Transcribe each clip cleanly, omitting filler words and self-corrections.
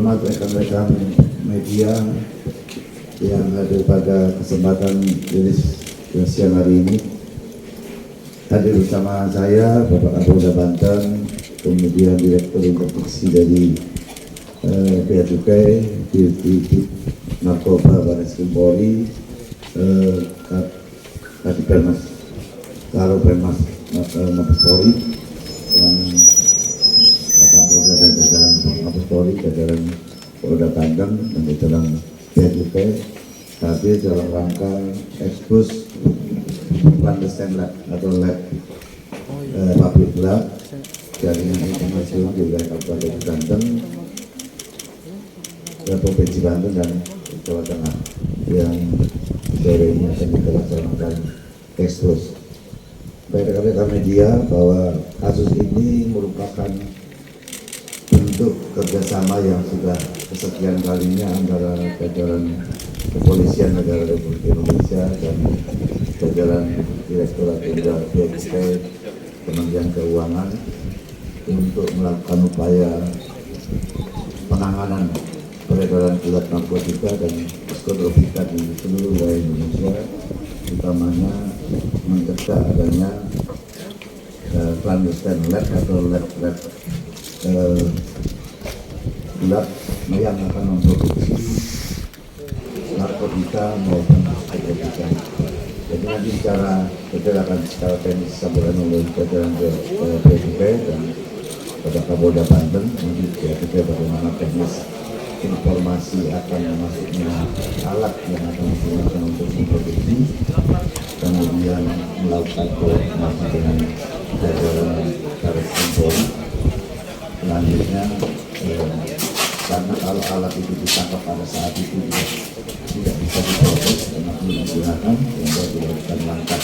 hormat rekan-rekan media yang hadir pada kesempatan rilis siang hari ini. Hadir bersama saya Bapak Kapolda Banten, kemudian Direktur Interdiksi dari Bea Cukai, Dirti Narkoba Barreskrim Polri, Kadipelmas Karo Penmas Mabes Polri, dan Pak Kapolda dan jajaran Mabes Polri, jajaran Polda Banten dan jajaran Bea Cukai hadir dalam rangka ekspos clandestine lab atau lab public lab jaringan internasional di wilayah Kabupaten Banten, Provinsi Banten dan Jawa Tengah yang sore ini akan kita laksanakan ekspos. Baik rekan-rekan media, bahwa kasus ini merupakan bentuk kerjasama yang sudah kesekian kalinya antara jajaran Kepolisian Negara Republik Indonesia dan jajaran Direktorat Jenderal Bea Cukai Kementerian Keuangan untuk melakukan upaya penanganan peredaran gelap narkotika dan psikotropika di seluruh wilayah Indonesia, utamanya mencegah adanya clandestine lab atau lab gelap yang akan memproduksi narkotika maupun psikotropika. Jadi nanti secara teknis disampaikan oleh jajaran Bea Cukai dan pada Kapolda Banten, nanti Bea Cukai bagaimana teknis informasi akan masuknya alat yang akan digunakan untuk memproduksi, kemudian melakukan koordinasi dengan jajaran Barreskrim Polri. Selanjutnya, karena kalau alat itu ditangkap pada saat itu tidak bisa diproses karena belum digunakan, sehingga dilakukan langkah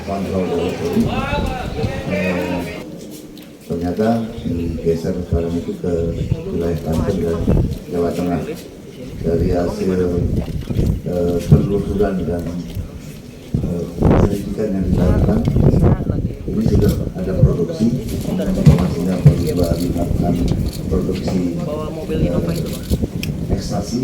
kontrol oleh Polri. Ternyata digeser sekarang itu ke wilayah Banten dan Jawa Tengah. Dari hasil penelusuran dan penyelidikan yang dilakukan, ini sudah ada produksi, informasinya bahwa dilakukan produksi ekstasi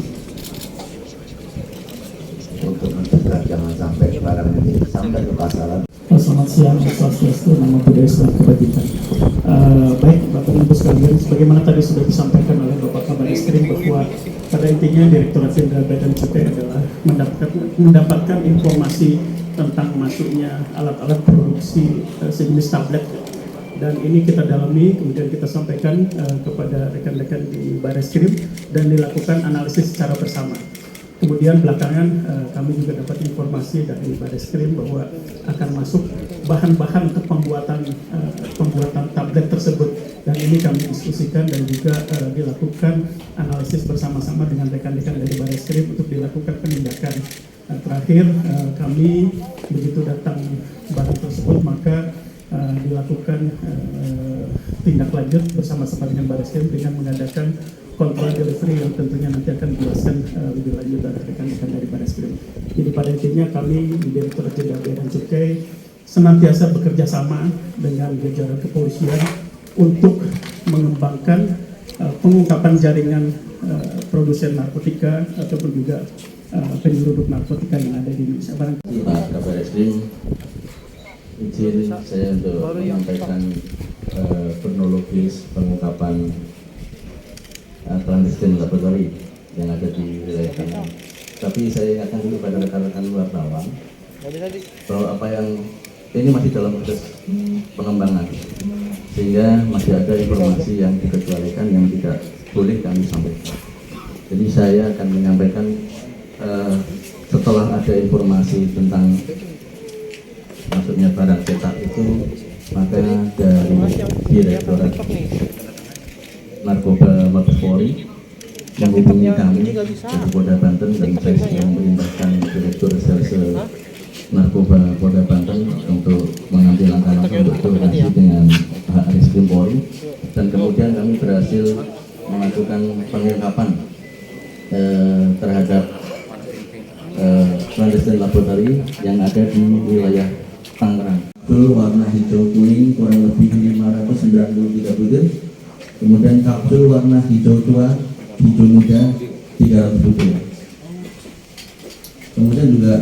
untuk mencegah jangan sampai barang ini sampai ke pasaran. Selamat siang, Swastiastu, Namo Buddhaya, Salam Kebajikan. Baik, Bapak Ibu sekalian, sebagaimana tadi sudah disampaikan oleh Bapak Kabarreskrim bahwa pada intinya Direktorat Jenderal Bea Cukai adalah mendapatkan informasi tentang masuknya alat-alat produksi sejenis tablet, dan ini kita dalami, kemudian kita sampaikan kepada rekan-rekan di Barreskrim dan dilakukan analisis secara bersama. Kemudian belakangan kami juga dapat informasi dari Barreskrim bahwa akan masuk bahan-bahan untuk pembuatan tablet tersebut, dan ini kami diskusikan dan juga dilakukan analisis bersama-sama dengan rekan-rekan dari Barreskrim untuk dilakukan penindakan. Terakhir kami begitu datang barang tersebut maka dilakukan tindak lanjut bersama-sama dengan Barreskrim dengan mengadakan kontrol delivery yang tentunya nanti akan dijelaskan lebih lanjut dari rekan-rekan dari Barreskrim. Jadi pada intinya kami di Direktorat Jenderal Bea Cukai senantiasa bekerja sama dengan jajaran kepolisian untuk mengembangkan pengungkapan jaringan produsen narkotika ataupun juga penyelundup narkotika yang ada di Indonesia. Pak Kabarreskrim, izin saya untuk menyampaikan kronologis pengungkapan clandestine laboratory yang ada di wilayah kami. Tapi saya ingatkan dulu pada rekan-rekan wartawan bahwa apa yang ini masih dalam proses pengembangan, sehingga masih ada informasi yang dikecualikan yang tidak boleh kami sampaikan. Jadi saya akan menyampaikan setelah ada informasi tentang masuknya barang cetak itu, maka dari Direktorat Narkoba Mabes Polri menghubungi kami dari Polda Banten, dan saya sedang memerintahkan Direktur Reserse Narkoba Polda Banten untuk mengambil langkah-langkah untuk koordinasi dengan Barreskrim Polri, dan kemudian kami berhasil melakukan pengungkapan terhadap clandestine laboratory yang ada di wilayah Tangerang. Warna hijau kuning kurang lebih 593 butir. Kemudian kapsul warna hijau tua hijau muda 300 butir. Kemudian juga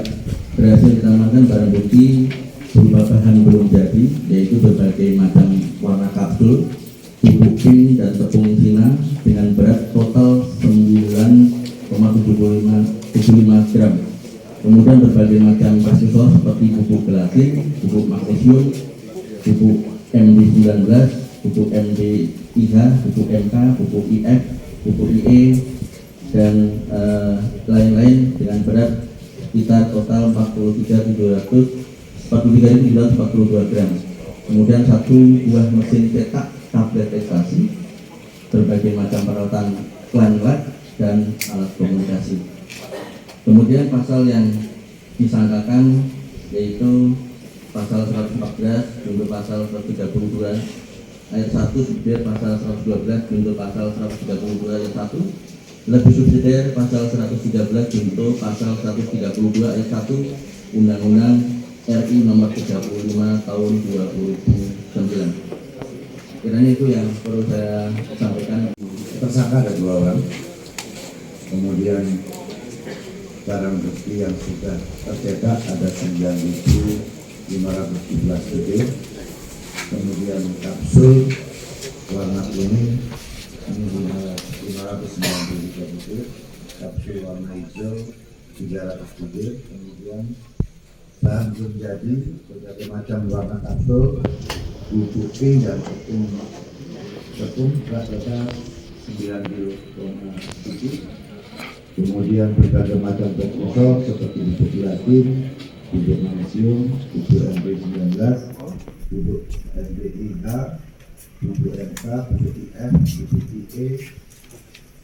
berhasil kita amankan barang bukti berupa bahan belum jadi, yaitu berbagai macam warna kapsul, bubuk pin dan tepung Cina dengan berat total 9,75 gram. Kemudian berbagai macam aksesor seperti bubuk gelatin, bubuk magnesium, bubuk MD19, bubuk MDIH, bubuk MK, bubuk IF, bubuk IE, dan lain-lain dengan berat sekitar total 43.742 gram. Kemudian 1 buah mesin cetak tablet ekstasi, berbagai macam peralatan klanlat dan alat komunikasi. Kemudian pasal yang disangkakan yaitu pasal 114 junto pasal 132 ayat 1 subsidiar pasal 112 junto pasal 132 ayat 1 lebih subsidiar pasal 113 junto pasal 132 ayat 1 Undang-Undang RI nomor 35 tahun 2009. Kiranya itu yang perlu saya sampaikan. Tersangka ada 2 orang, kemudian barang bukti yang sudah tercetak ada 9.517 butir, kemudian kapsul warna kuning ini 593 butir, kapsul warna hijau 300 butir, kemudian bahan belum jadi berbagai macam warna kapsul, bubuk pin dan tepung rata-rata 9,7. Kemudian berbagai macam prekusor seperti bubuk gelatin, bubuk magnesium, bubuk MD19, bubuk MDIH, bubuk MK, bubuk IF, bubuk IE,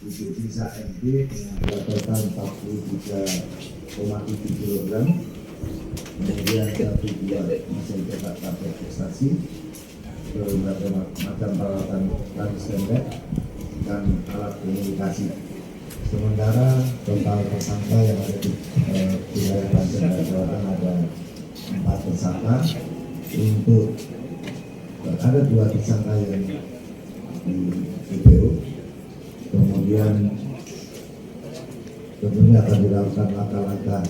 bubuk sisa MD dengan berat total 43,7 kg. Kemudian 1 buah mesin cetak tablet ekstasi, berbagai macam peralatan transponder dan alat komunikasi. Sementara total tersangka yang ada di wilayah Banten dan Jawa Tengah ada 4 tersangka. Untuk ada 2 tersangka yang di DPO. Kemudian tentunya akan dilakukan langkah-langkah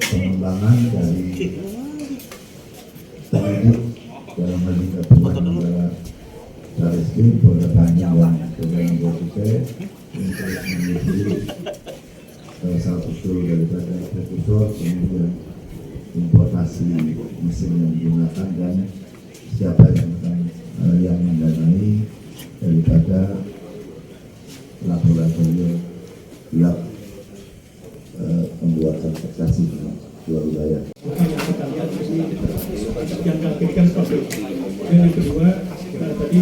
pengembangan dari penyidik dalam hal ini Polda Barreskrim, Polda Banjar dan Polda Metro Jaya untuk menelusuri asal usul daripada prekusor, kemudian importasi mesin yang digunakan dan siapa yang mendanai daripada laboratorium lab pembuatan ekstasi di dua wilayah. Yang kita lihat ini yang dilakukan seperti itu. Dan yang kedua, tadi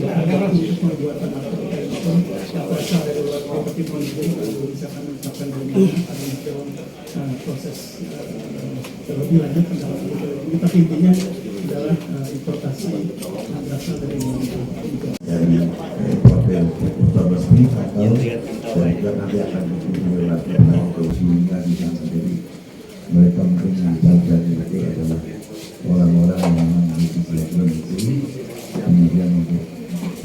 ada untuk pembuatan narkotika itu yang berasal dari luar properti monitoring belum bisa kami ucapkan dalam proses terlebih lanjut dalam ini, tapi intinya adalah importasi yang berasal dari monitoring. Dari profil prekursor resmi atau dan juga nanti akan dilakukan sehingga bisa menjadi mereka mungkin yang dari itu adalah orang-orang yang memiliki background itu, kemudian untuk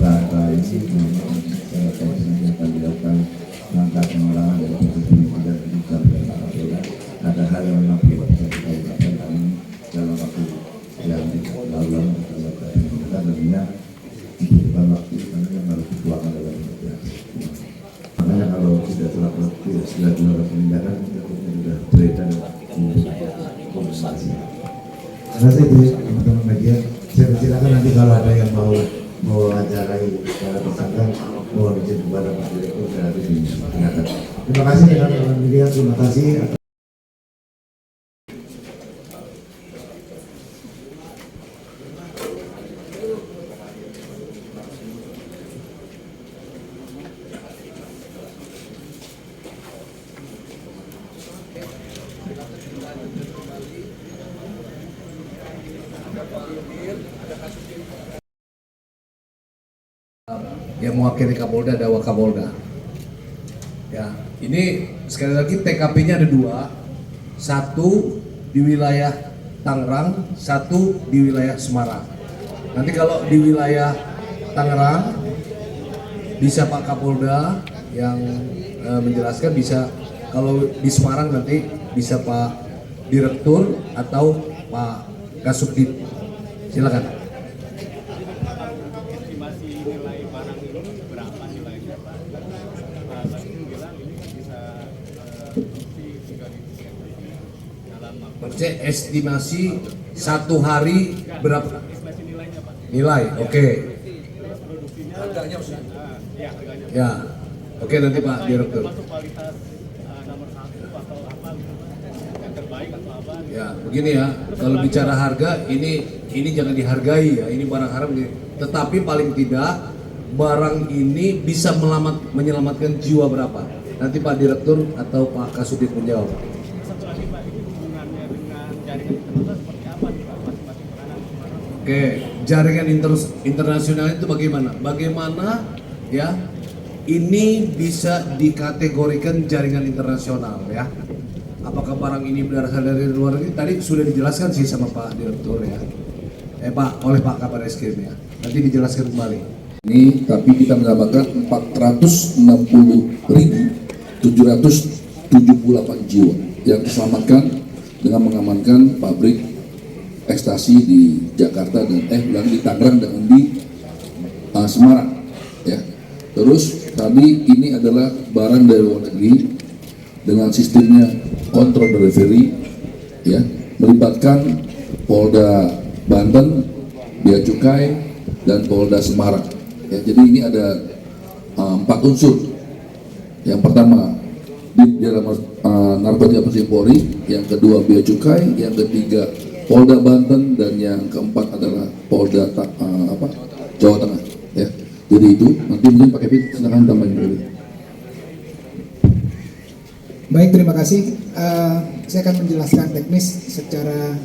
bahasa ini memang secara teknis akan dilakukan langkah pengulangan dari proses penyidikan sampai ada hal yang memang perlu bisa kita lakukan dalam waktu yang lalu kita lakukan tentunya bukan waktu karena yang harus dituangkan dalam ya. Makanya kalau sudah dilakukan penindakan sudah beredar informasi. Terima kasih teman-teman media. Saya persilakan nanti kalau ada yang mau mewawancarai para tersangka mohon izin kepada Pak Direktur dan habis diingatkan. Terima kasih teman-teman media. Terima kasih. Yang mewakili Kapolda ada Wakapolda. Ya, ini sekali lagi TKP-nya ada 2, 1 di wilayah Tangerang, 1 di wilayah Semarang. Nanti kalau di wilayah Tangerang bisa Pak Kapolda yang menjelaskan bisa, kalau di Semarang nanti bisa Pak Direktur atau Pak Kasubdit. Silakan. Estimasi nilai barang ini berapa nilainya Pak? Tadi bilang ini bisa dalam Maksudnya estimasi satu hari berapa? estimasi nilainya Pak. Nilai, oke. Terus produksinya Harganya maksudnya? ya harganya. Ya, oke nanti Pak Direktur. Termasuk kualitas nomor 1 atau apa gitu Pak? Yang terbaik atau apa? Ya, begini ya. Kalau bicara harga, ini jangan dihargai ya. Ini barang haram. Tetapi paling tidak barang ini bisa menyelamatkan jiwa berapa? Nanti Pak Direktur atau Pak Kasubdit menjawab. Satu lagi Pak, ini hubungannya dengan jaringan internasional seperti apa nih Pak? Masing-masing peranan Semarang. Oke, jaringan internasional itu bagaimana? Bagaimana ya? Ini bisa dikategorikan jaringan internasional ya. Apakah barang ini berasal dari luar negeri? Tadi sudah dijelaskan sih sama Pak Direktur ya. Pak, oleh Pak Kabar Eskrim ya. Nanti dijelaskan kembali. Ini tapi kita mendapatkan 460.778 jiwa yang diselamatkan dengan mengamankan pabrik ekstasi di Jakarta dan di Tangerang dan di Semarang ya. Terus tadi ini adalah barang dari luar negeri dengan sistemnya control delivery ya, melibatkan Polda Banten, Bea Cukai dan Polda Semarang ya. Jadi ini ada 4 unsur. Yang pertama di dalam narkotika Polri, yang kedua Bea Cukai, yang ketiga Polda Banten, dan yang keempat adalah Polda Jawa Tengah ya. Jadi itu nanti mungkin Pak Kevin silakan tambahin dulu. Baik, terima kasih. Saya akan menjelaskan teknis secara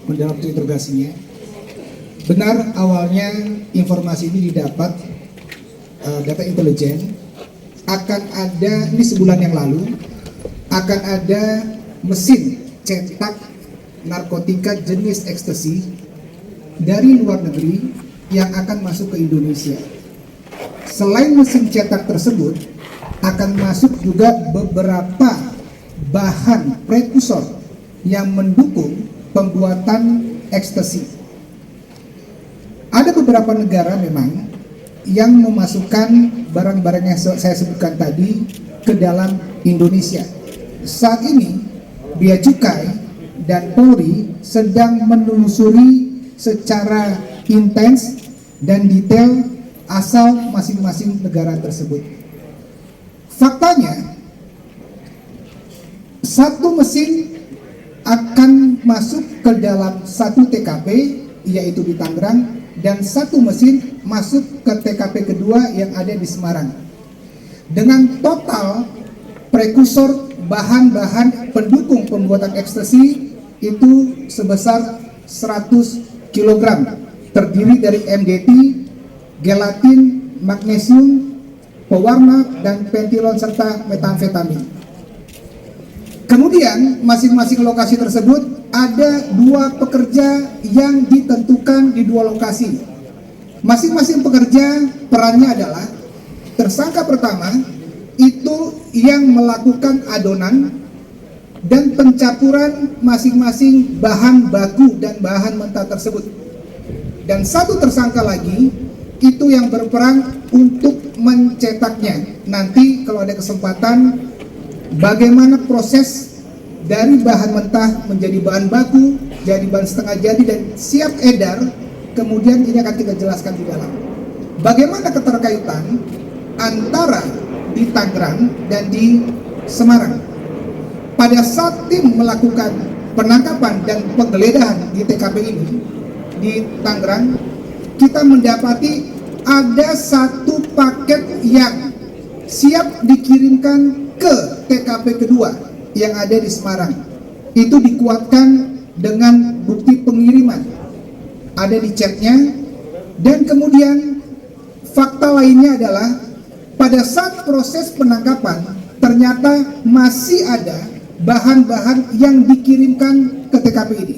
menjawab interogasinya. Benar, awalnya informasi ini didapat data intelijen akan ada, ini sebulan yang lalu, akan ada mesin cetak narkotika jenis ekstasi dari luar negeri yang akan masuk ke Indonesia. Selain mesin cetak tersebut, akan masuk juga beberapa bahan prekursor yang mendukung pembuatan ekstasi. Ada beberapa negara memang yang memasukkan barang-barang yang saya sebutkan tadi ke dalam Indonesia. Saat ini Bea Cukai dan Polri sedang menelusuri secara intens dan detail asal masing-masing negara tersebut. Faktanya, satu mesin akan masuk ke dalam satu TKP, yaitu di Tangerang, dan satu mesin masuk ke TKP kedua yang ada di Semarang. Dengan total prekursor bahan-bahan pendukung pembuatan ekstasi itu sebesar 100 kg, terdiri dari MDT, gelatin, magnesium, pewarna, dan pentilon serta metamfetamin. Kemudian masing-masing lokasi tersebut ada 2 pekerja yang ditentukan di 2 lokasi. Masing-masing pekerja perannya adalah tersangka pertama itu yang melakukan adonan dan pencampuran masing-masing bahan baku dan bahan mentah tersebut. Dan satu tersangka lagi itu yang berperan untuk mencetaknya. Nanti kalau ada kesempatan, bagaimana proses dari bahan mentah menjadi bahan baku, jadi bahan setengah jadi dan siap edar, kemudian ini akan kita jelaskan di dalam. Bagaimana keterkaitan antara di Tangerang dan di Semarang? Pada saat tim melakukan penangkapan dan penggeledahan di TKP ini di Tangerang, kita mendapati ada 1 paket yang siap dikirimkan ke TKP kedua yang ada di Semarang. Itu dikuatkan dengan bukti pengiriman, ada di chatnya. Dan kemudian fakta lainnya adalah pada saat proses penangkapan ternyata masih ada bahan-bahan yang dikirimkan ke TKP ini.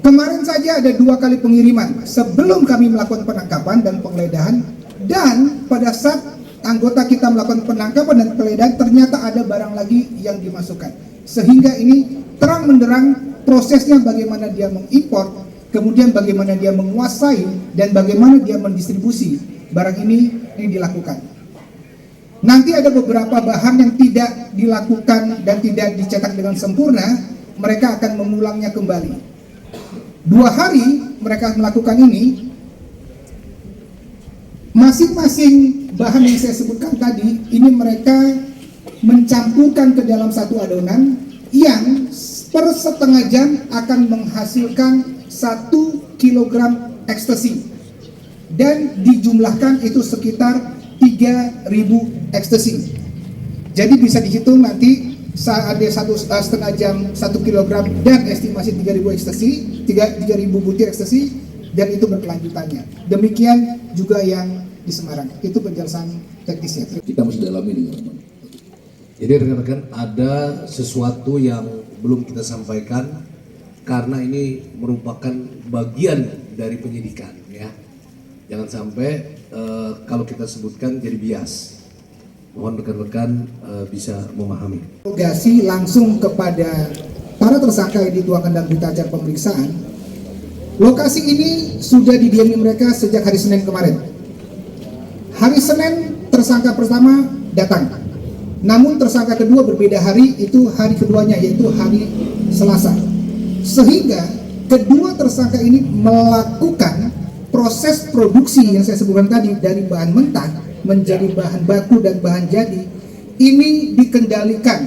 Kemarin saja ada 2 kali pengiriman sebelum kami melakukan penangkapan dan penggeledahan, dan pada saat anggota kita melakukan penangkapan dan penggeledahan, ternyata ada barang lagi yang dimasukkan. Sehingga ini terang menderang prosesnya bagaimana dia mengimpor, kemudian bagaimana dia menguasai, dan bagaimana dia mendistribusi barang ini dilakukan. Nanti ada beberapa bahan yang tidak dilakukan dan tidak dicetak dengan sempurna, mereka akan mengulangnya kembali. 2 hari mereka melakukan ini, masing-masing bahan yang saya sebutkan tadi, ini mereka mencampurkan ke dalam satu adonan yang per setengah jam akan menghasilkan 1 kilogram ekstasi, dan dijumlahkan itu sekitar 3.000 ekstasi. Jadi bisa dihitung nanti saat ada 1,5 jam 1 kilogram dan estimasi 3.000 ekstasi, 3.000 butir ekstasi, dan itu berkelanjutannya. Demikian juga yang di Semarang. Itu penjelasan teknisnya. Kita mesti dalami dengan teman. Jadi rekan-rekan, ada sesuatu yang belum kita sampaikan karena ini merupakan bagian dari penyidikan, ya. Jangan sampai kalau kita sebutkan jadi bias. Mohon rekan-rekan bisa memahami. Interogasi langsung kepada para tersangka yang dituangkan dalam berita acara pemeriksaan. Lokasi ini sudah didiami mereka sejak hari Senin kemarin. Hari Senin tersangka pertama datang. Namun tersangka kedua berbeda hari, itu hari keduanya, yaitu hari Selasa. Sehingga kedua tersangka ini melakukan proses produksi yang saya sebutkan tadi, dari bahan mentah menjadi bahan baku dan bahan jadi. Ini dikendalikan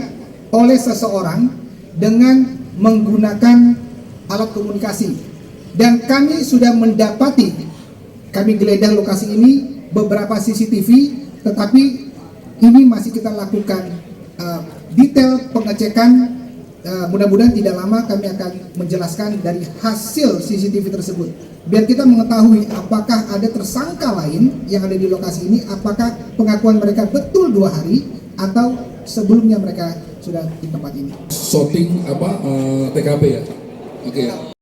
oleh seseorang dengan menggunakan alat komunikasi. Dan kami sudah mendapati, kami geledah lokasi ini, beberapa CCTV, tetapi ini masih kita lakukan detail pengecekan. Mudah-mudahan tidak lama kami akan menjelaskan dari hasil CCTV tersebut, biar kita mengetahui apakah ada tersangka lain yang ada di lokasi ini, apakah pengakuan mereka betul 2 hari atau sebelumnya mereka sudah di tempat ini. Sorting TKP ya. Oke.